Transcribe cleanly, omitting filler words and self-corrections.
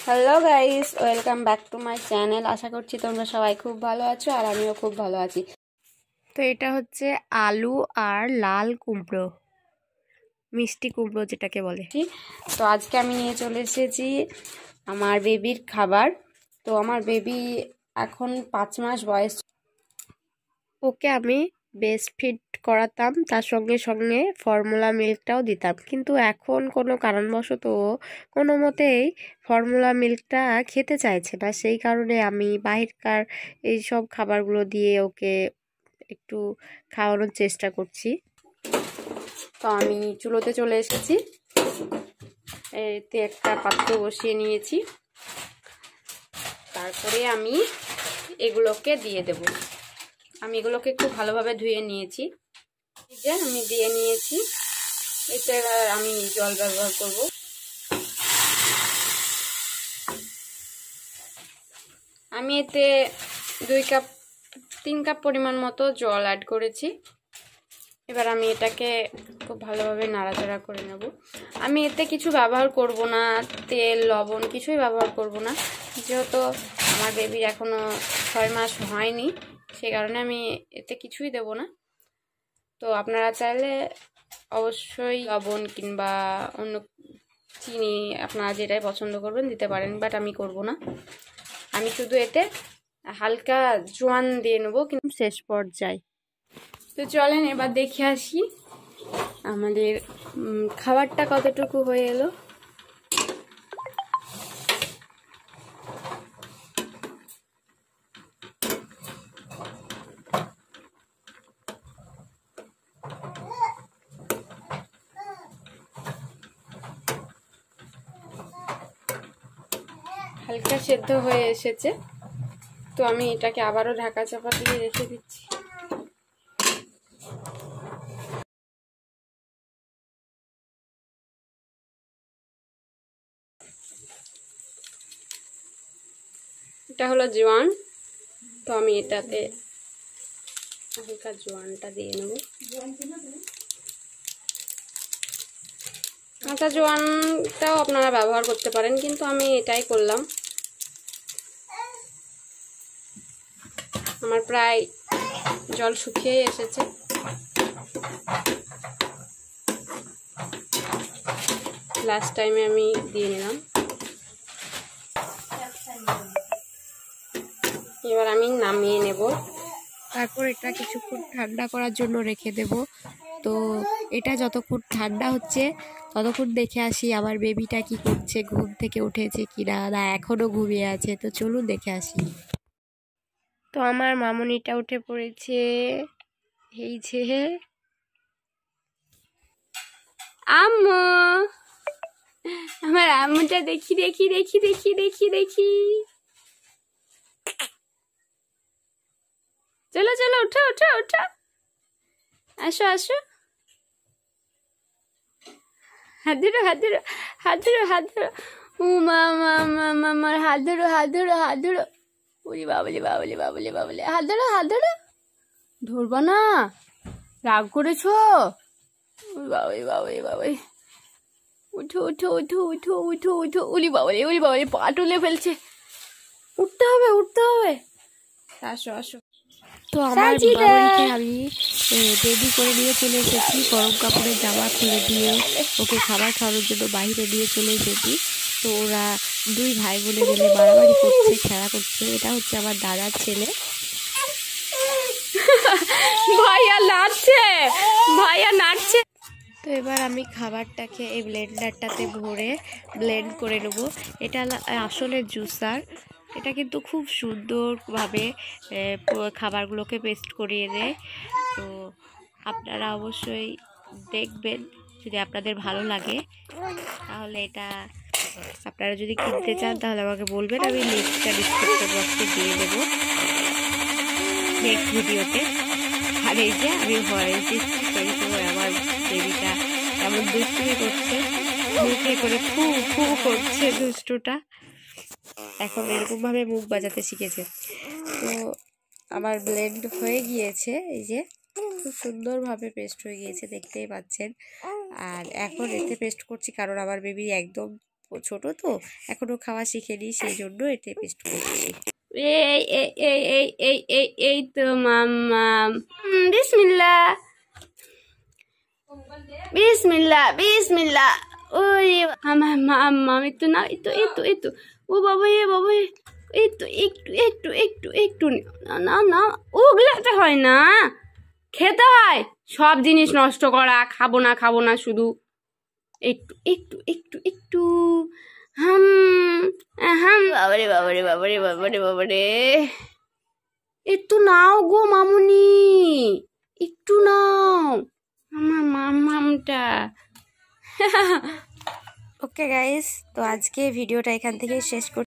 Hello guys, welcome back to my channel. আশা করছি তোমরা সবাই খুব ভালো আছো আর আমিও খুব ভালো আছি। তো এটা হচ্ছে আলু আর লাল কুমড়ো, মিষ্টি কুমড়ো যেটাকে বলে। তো আজকে আমি নিয়ে চলে এসেছি আমার বেবির খাবার। তো আমার বেবি এখন 5 মাস বয়স। ওকে আমি ব্রেস্ট ফিড করাতাম, তার সঙ্গে সঙ্গে ফর্মুলা মিল্কটাও দিতাম, কিন্তু এখন কোনো কারণবশত কোনো মতেই ফর্মুলা মিল্কটা খেতে চাইছে না। সেই কারণে আমি বাহিরকার এই সব খাবারগুলো দিয়ে ওকে একটু খাওয়ানোর চেষ্টা করছি। তো আমি চুলোতে চলে এসেছি, এতে একটা পাত্র বসিয়ে নিয়েছি, তারপরে আমি এগুলোকে দিয়ে দেব। আমি এগুলোকে খুব ভালোভাবে ধুয়ে নিয়েছি, আমি দিয়ে নিয়েছি। এতে আমি জল ব্যবহার করব। আমি এতে 3 কাপ পরিমাণ মতো জল অ্যাড করেছি। এবার আমি এটাকে খুব ভালোভাবে নাড়াচাড়া করে নেব। আমি এতে কিছু ব্যবহার করব না, তেল লবণ কিছুই ব্যবহার করব না, যেহেতু আমার বেবির এখনো 6 মাস হয়নি, সেই কারণে আমি এতে কিছুই দেব না। তো আপনারা চাইলে অবশ্যই লবণ কিংবা অন্য চিনি আপনারা যেটাই পছন্দ করবেন দিতে পারেন, বাট আমি করব না। আমি শুধু এতে হালকা জোয়ান দিয়ে নেবো, কিন্তু শেষ পর্যায়ে। তো চলেন এবার দেখে আসি আমাদের খাবারটা কতটুকু হয়ে এলো। হালকা সেদ্ধ হয়ে এসেছে, তো আমি এটাকে আবারও ঢাকা চাপা দিয়ে রেখে দিচ্ছি। এটা হলো জোয়ান, তো আমি এটাতে হালকা জোয়ানটা দিয়ে নেব। কাঁচা জোয়ানটাও আপনারা ব্যবহার করতে পারেন, কিন্তু আমি এটাই করলাম। আমার প্রায় জল শুকিয়ে এসেছে। লাস্ট টাইমে আমি দিয়ে নিলাম। এবার আমি নামিয়ে নেব, তারপর এটা কিছুক্ষণ ঠান্ডা করার জন্য রেখে দেব। তো এটা যতক্ষণ ঠান্ডা হচ্ছে ততক্ষণ দেখে আসি আমার বেবিটা কি করছে, ঘুম থেকে উঠেছে কিনা, না এখনো ঘুমিয়ে আছে। তো চলুন দেখে আসি। তো আমার মামুনিটা উঠে পড়েছে, এই যে আম্মু, আমার আম্মুটা দেখি দেখি দেখি দেখি দেখি দেখি। চলো চলো, উঠো উঠো উঠো, আসো আসো, হাত ধরো হাত ধরো হাত ধরো হাত ধরো। ও মা মা মা মামার হাত ধরো হাত ধরো হাত ধরো। ওরে বাবলে বাবলে বাবলে বাবলে, হাত ধরো হাত ধরো। ধরবা না, রাগ করেছো? বাবাই বাবাই বাবাই, উঠো উঠো উঠো উঠো উঠো উঠো। উলি বাবাই পা তুলে ফেলছে, উঠতে হবে উঠতে হবে। আসো আসো। তো আমার মামনিকে আমি রেডি করে নিয়ে চলে এসেছি, গরম কাপড়ের জামা খুলে দিয়ে ওকে খাবার খাওয়ানোর জন্য বাইরে নিয়ে চলে এসেছি। তো ওরা দুই ভাই বোনে মিলে মারামারি করছে, খেলা করছে। এটা হচ্ছে আমার দাদার ছেলে। ভাইয়া নাচছে, ভাইয়া নাচছে। তো এবার আমি খাবারটাকে এই ব্লেন্ডারটাতে ভরে ব্লেন্ড করে নেব। এটা আসলে জুসার, এটা কিন্তু খুব সুন্দরভাবে খাবারগুলোকে পেস্ট করিয়ে দেয়। তো আপনারা অবশ্যই দেখবেন, যদি আপনাদের ভালো লাগে তাহলে এটা আপনারা যদি কিনতে চান তাহলে আমাকে বলবেন, আমি লিঙ্কটা ডিসক্রিপশন বক্সে দিয়ে দেবো নেক্সট ভিডিওতে। আর এই যে আমি ভয়েস দিচ্ছি, সেই সময় আমার বেবিটা এমন দুষ্টুমি করছে, মুখে করে ফু ফু করছে দুষ্টুটা। এখন এরকমভাবে মুখ বাজাতে শিখেছে। তো আমার ব্লেন্ড হয়ে গিয়েছে, এই যে খুব সুন্দরভাবে পেস্ট হয়ে গিয়েছে, দেখতেই পাচ্ছেন। আর এখন এতে পেস্ট করছি কারণ আমার বেবি একদম ছোট তো এখনো খাওয়া শিখেনি, সেই জন্য এটা পেস্ট করছি। এই এই এই এই এই এই এই তো মাম্মা, বিসমিল্লাহ বিসমিল্লাহ বিসমিল্লাহ। ওই আমার মাম্মা, একটু না, একটু একটু একটু, ও বাবা এ বাবা, একটু একটু একটু একটু একটু, না না না, ওগুলাতে হয় না, খেতে হয়। সব জিনিস নষ্ট করা, খাবো না শুধু একটু একটু একটু একটু। হাম হাম, বাবারে বাবারে বাবারে বাবারে বাবারে, একটু নাও গো মামুনি, একটু নাও আমার মামটা। ওকে গাইস, তো আজকে ভিডিওটা এখান থেকে শেষ করছি।